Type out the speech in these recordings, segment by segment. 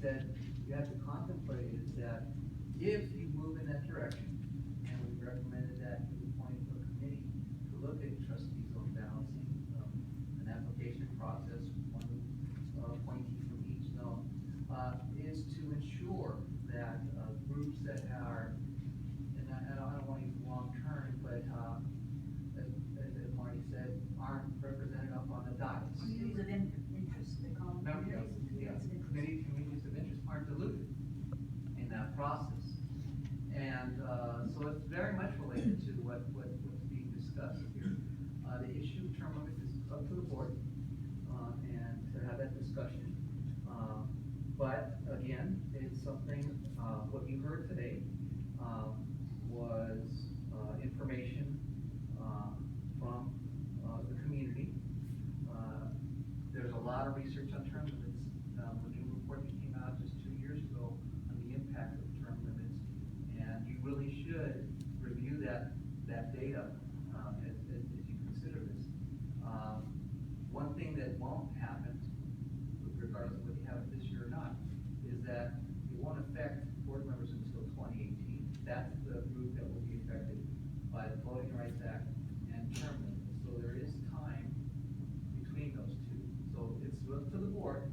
that you have to contemplate is that if you move in that direction, and we recommended that to the point of a committee to look at trustee zone balancing, an application process, one appointee from each zone, is to ensure that groups that are, and I don't want to use the wrong term, but as Marty said, aren't represented up on the dais. Communities of interest, they call them. Communities of interest aren't diluted in that process. And so it's very much related to what's being discussed here. The issue of term limits is up to the board and to have that discussion. But again, it's something, what you heard today was information from the community. There's a lot of research on term limits. The new report that came out just 2 years ago on the impact of term limits, and you really should review that data as you consider this. One thing that won't happen, regardless of whether you have it this year or not, is that it won't affect board members until 2018. That's the group that will be affected by the Voting Rights Act and term limits. So there is time between those two. So it's up to the board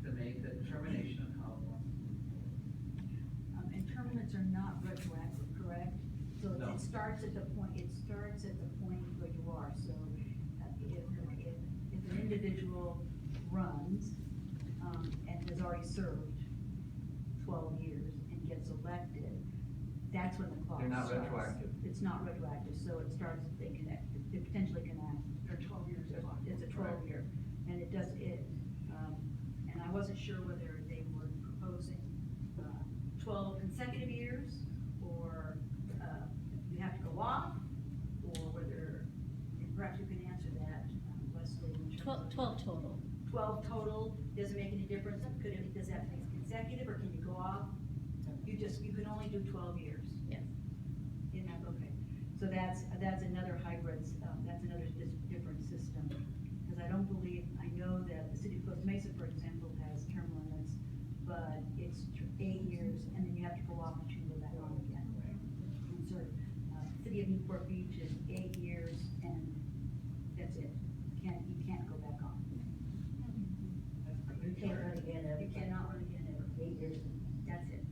to make the determination of how it wants to move forward. And term limits are not retroactive, correct? So No. it starts at the point where you are. So if an individual runs, and has already served 12 years and gets elected, that's when the clock They're not starts. retroactive. It's not retroactive, so it starts if they connect, it potentially connect. They're 12 years clock. It's a 12-year, and it does, and I wasn't sure whether they were proposing 12 consecutive years, or you have to go off, or whether, and perhaps you can answer that, Leslie. in terms of- 12 total. 12 total, doesn't make any difference, does that make consecutive, or can you go off? You can only do 12 years. Yes. In that, okay, so that's another hybrid, that's another different system, because I know that the city of Costa Mesa, for example, has term limits, but it's 8 years, and then you have to go off and you can go back on again. And so, city of Newport Beach is 8 years, and that's it, you can't go back on. You can't run again ever. You cannot run again ever. 8 years. That's it.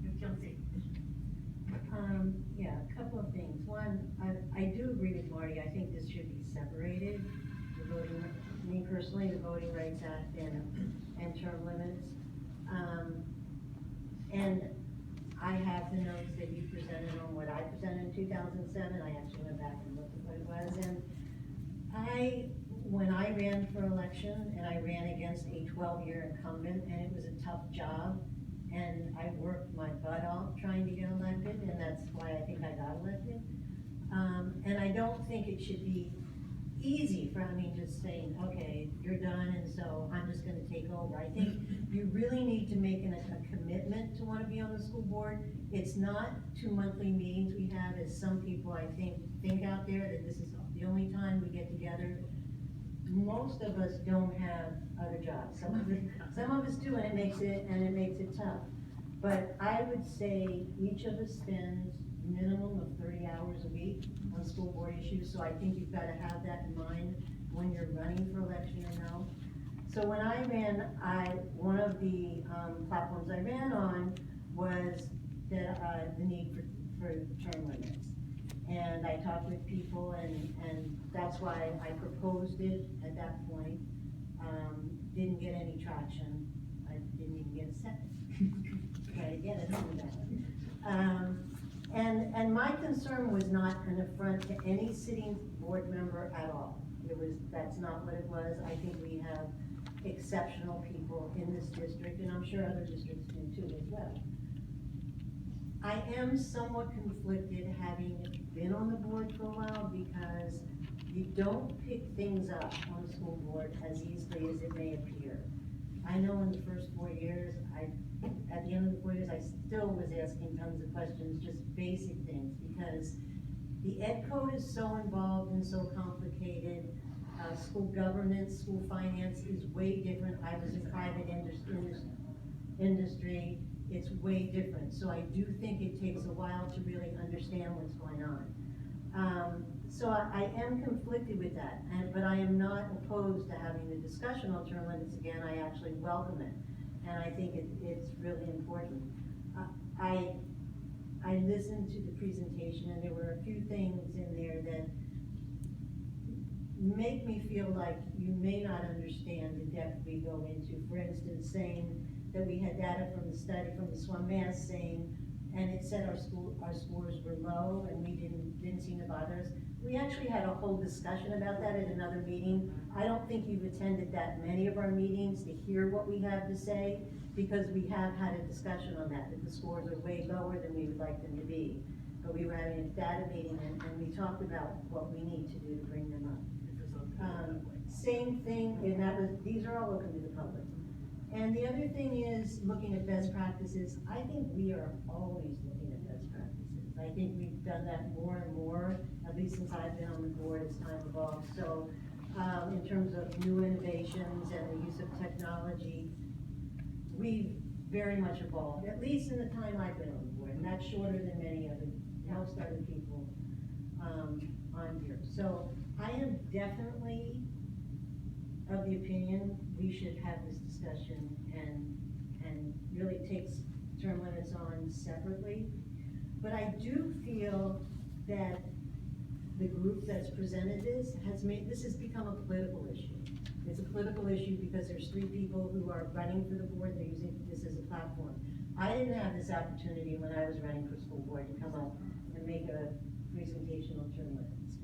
You can't say. Yeah, a couple of things. One, I do agree with Marty. I think this should be separated. Me personally, the Voting Rights Act and term limits. And I have the notes that you presented on what I presented in 2007. I actually went back and looked at what it was. And when I ran for election, and I ran against a 12-year incumbent, and it was a tough job, and I worked my butt off trying to get elected, and that's why I think I got elected. And I don't think it should be easy for, just saying, okay, you're done, and so I'm just gonna take over. I think you really need to make a commitment to wanna be on the school board. It's not 2 monthly meetings we have, as some people, I think out there, that this is the only time we get together. Most of us don't have other jobs. Some of us do, and it makes it tough. But I would say each of us spends minimum of 30 hours a week on school board issues, so I think you've got to have that in mind when you're running for election, So when I ran, one of the platforms I ran on was the need for term limits. And I talked with people, and that's why I proposed it at that point. Didn't get any traction. I didn't even get a second. Try to get it on that. And my concern was not an affront to any sitting board member at all. That's not what it was. I think we have exceptional people in this district, and I'm sure other districts do too as well. I am somewhat conflicted, having been on the board for a while, because you don't pick things up on the school board as easily as it may appear. I know in the first 4 years, at the end of the 4 years, I still was asking tons of questions, just basic things, because the ed code is so involved and so complicated. School governance, school finance is way different. I was in private industry, it's way different. So I do think it takes a while to really understand what's going on. So I am conflicted with that, but I am not opposed to having the discussion on term limits again. I actually welcome it, and I think it's really important. I listened to the presentation, and there were a few things in there that make me feel like you may not understand the depth we go into. For instance, saying that we had data from the study from the SWMS saying, and it said our scores were low, and we didn't seem to bother us. We actually had a whole discussion about that at another meeting. I don't think you've attended that many of our meetings to hear what we have to say, because we have had a discussion on that the scores are way lower than we would like them to be. But we were having a data meeting, and we talked about what we need to do to bring them up. Same thing, and these are all open to the public. And the other thing is looking at best practices. I think we are always looking at best practices. I think we've done that more and more, at least since I've been on the board as time evolves. So in terms of new innovations and the use of technology, we've very much evolved, at least in the time I've been on the board, and that's shorter than most other people on here. So I am definitely of the opinion we should have this discussion and really take term limits on separately. But I do feel that the group that's presented this has become a political issue. It's a political issue because there's 3 people who are running for the board, they're using this as a platform. I didn't have this opportunity when I was running for school board to come up and make a presentation on term limits.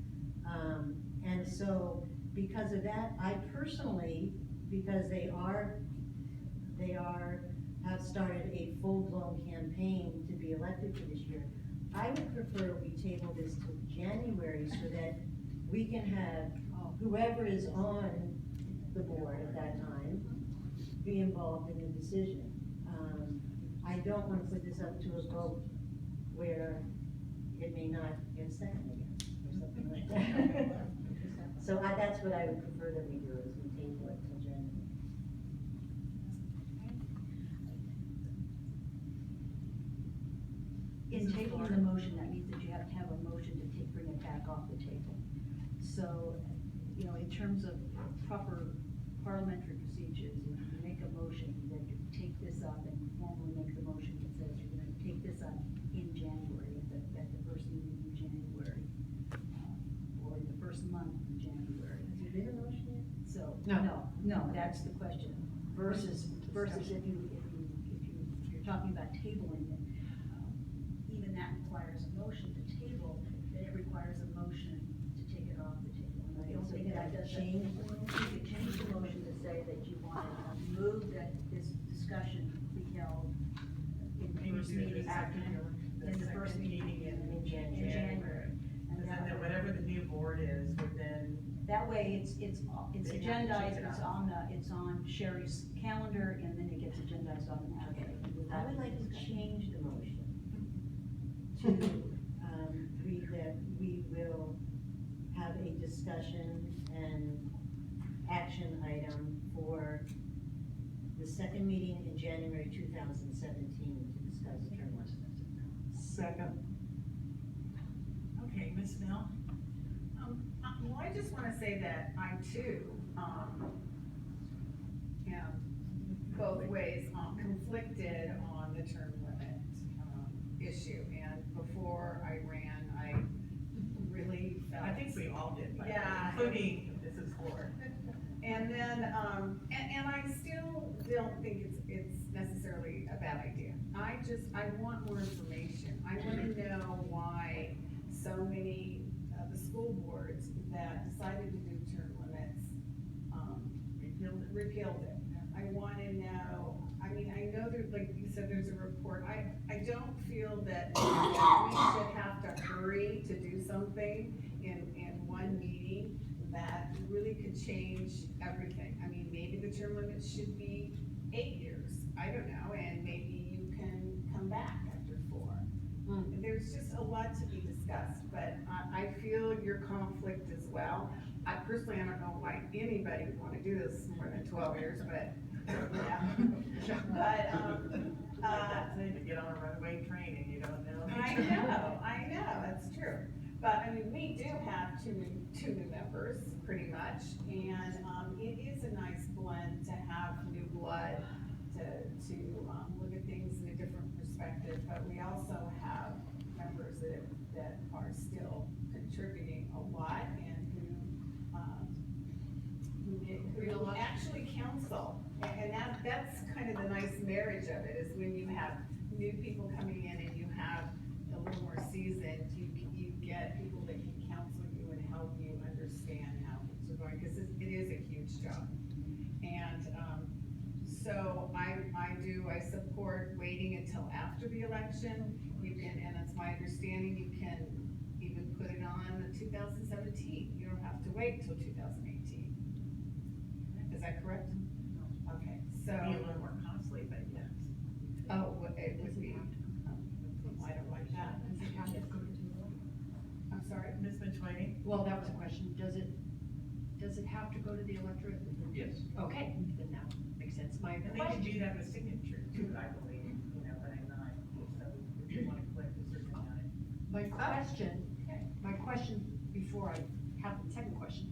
And so, because of that, I personally, because they have started a full-blown campaign to be elected for this year, I would prefer we table this till January so that we can have whoever is on the board at that time be involved in the decision. I don't want to put this up to a vote where it may not get seconded again, or something like that. So that's what I would prefer that we do, is we table it till January. In tabling the motion, that means that you have to have a motion to bring it back off the table. So, you know, in terms of proper parliamentary procedures, if you make a motion, then you take this up and formally make the motion that says you're gonna take this up in January, at the first meeting in January, or in the first month in January. Has there been a motion yet? So, No. no, that's the question. Versus if you're talking about tabling it, even that requires a motion to table, then it requires a motion to take it off the table. And I don't So think that does change it. You could change the motion to say that you want to move that this discussion be held in the first meeting after, in the first meeting in January. And And that then way- whatever the new board is, would then, that way, it's They have to change agendized, it it's on Sherry's calendar, and then it gets agendized automatically. I without would like to discussion. change the motion to read that we will have a discussion and action item for the second meeting in January 2017 to discuss term limits. second. Okay, Ms. Mill? Well, I just wanna say that I too, am both ways, conflicted on the term limit, issue. And before I ran, I really felt. I think we all did, by the way, Yeah. including Mrs. Ford. And then, and I still don't think it's necessarily a bad idea. I want more information. I wanna know why so many of the school boards that decided to do term limits, repealed it. I wanna know, I mean, I know there's, like you said, there's a report. I don't feel that we should have to hurry to do something in one meeting that really could change everything. I mean, maybe the term limit should be 8 years, I don't know, and maybe you can come back after 4. There's just a lot to be discussed, but I feel your conflict as well. personally, I don't know why anybody would wanna do this more than 12 years, but, yeah. But, To get on a runaway train and you don't know. I know, that's true. But, I mean, we do have two new members, pretty much, and, it is a nice blend to have new blood, to look at things in a different perspective, but we also have members that are still contributing a lot and who actually counsel. And that's kind of the nice marriage of it, is when you have new people coming in and you have a little more seasoned, you get people that can counsel you and help you understand how things are going, because it is a huge job. And, so I support waiting until after the election. You can, and it's my understanding, you can even put it on 2017. You don't have to wait till 2018. Is that correct? Okay, so. It'd be a little more costly, but yes. Oh, it would be, I don't like that. Does it have to go to the- I'm sorry? Ms. Metoyer? Well, that was a question, does it have to go to the electorate? Yes. Okay, then that makes sense, my And they question. can do that with signature too, I believe, but I'm not, so if you wanna collect a certain amount. My question before I have the second question,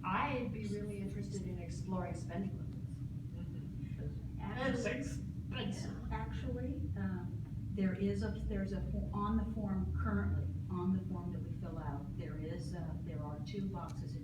I'd be really interested in exploring spending limits. Actually, there's a, on the form currently, on the form that we fill out, there are 2 boxes